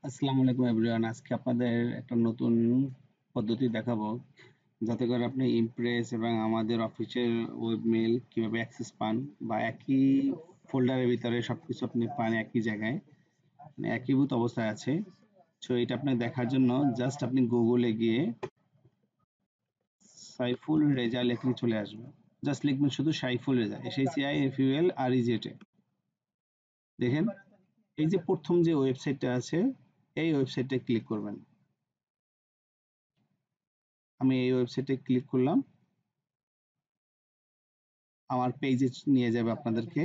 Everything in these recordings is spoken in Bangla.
আসসালামু আলাইকুম এভরিওয়ান। আজকে আপনাদের একটা নতুন পদ্ধতি দেখাবো যাতে করে আপনি ইমপ্রেস এবং আমাদের অফিসের ওয়েব মেইল কিভাবে অ্যাক্সেস পান বা একই ফোল্ডারের ভিতরে সবকিছু আপনি পান একই জায়গায়, মানে একীভূত অবস্থায় আছে। সো এটা আপনাকে দেখার জন্য জাস্ট আপনি গুগলে গিয়ে সাইফুল রেজা লিখলে চলে আসবে। জাস্ট লিখবেন শুধু সাইফুল রেজা, SAIFULREZA। দেখেন এই যে প্রথম যে ওয়েবসাইটটা আছে এই ওয়েবসাইটে ক্লিক করবেন। আমি এই ওয়েবসাইটে ক্লিক করলাম, আমার পেজে নিয়ে যাবে আপনাদেরকে।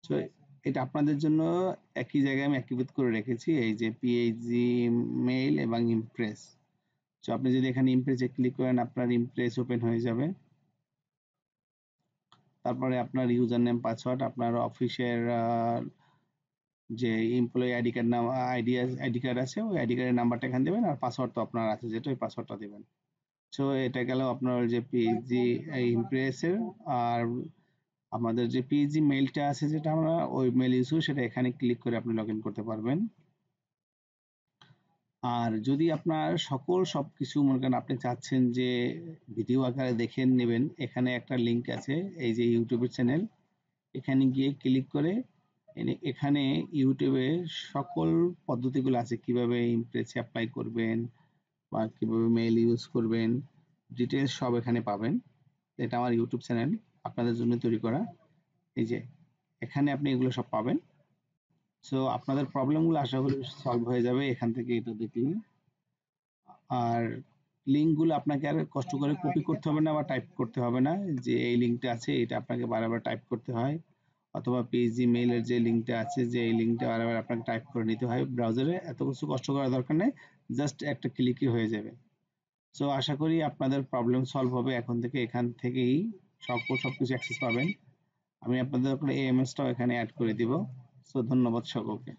তো এটা আপনাদের জন্য একই জায়গায় আমি একীভূত করে রেখেছি, এই যে পিএইচজি মেইল এবং ইমপ্রেস। তো আপনি যদি এখানে ইমপ্রেসে ক্লিক করেন আপনার ইমপ্রেস ওপেন হয়ে যাবে। তারপরে আপনার ইউজার নেম পাসওয়ার্ড, আপনার অফিসের যে এমপ্লয়ি আইডি কার্ড নাম আইডি কার্ড আছে ওই আইডি কার্ডের নাম্বারটা এখানে দেবেন, আর পাসওয়ার্ড তো আপনার আছে যেটা ওই পাসওয়ার্ডটা দেবেন। সো এটা গেল আপনার যে পিএইচজি ইমপ্রেসের। আর আমাদের যে পিএইচজি মেইলটা আছে যেটা আমরা ওই মেইল ইউজ করি সেটা এখানে ক্লিক করে আপনি লগ ইন করতে পারবেন। আর যদি আপনার সবকিছু মনে করেন আপনি চাচ্ছেন যে ভিডিও আকারে দেখে নেবেন, এখানে একটা লিংক আছে, এই যে ইউটিউবের চ্যানেল, এখানে গিয়ে ক্লিক করে এখানে ইউটিউবে সকল পদ্ধতিগুলো আছে কিভাবে ইমপ্রেসে অ্যাপ্লাই করবেন বা কিভাবে মেইল ইউজ করবেন, ডিটেলস সব এখানে পাবেন। এটা আমার ইউটিউব চ্যানেল আপনাদের জন্য তৈরি করা। এই যে এখানে আপনি এগুলো সব পাবেন। সো আপনাদের প্রবলেমগুলো আশা করি সলভ হয়ে যাবে এখান থেকে এটা দেখলে। আর লিঙ্কগুলো আপনাকে আর কষ্ট করে কপি করতে হবে না বা টাইপ করতে হবে না, যে এই লিঙ্কটা আছে এটা আপনাকে বারবার টাইপ করতে হয়, অথবা পিএইচজি মেইলের যে লিঙ্কটা আছে যে এই লিঙ্কটা বারবার আপনাকে টাইপ করে নিতে হয় ব্রাউজারে। এত কিছু কষ্ট করার দরকার নেই, জাস্ট একটা ক্লিকই হয়ে যাবে। সো আশা করি আপনাদের প্রবলেম সলভ হবে এখন থেকে, এখান থেকেই সবকিছু অ্যাক্সেস পাবেন। আমি আপনাদের এএমএসটাও এখানে অ্যাড করে দিব। সো ধন্যবাদ সকলকে।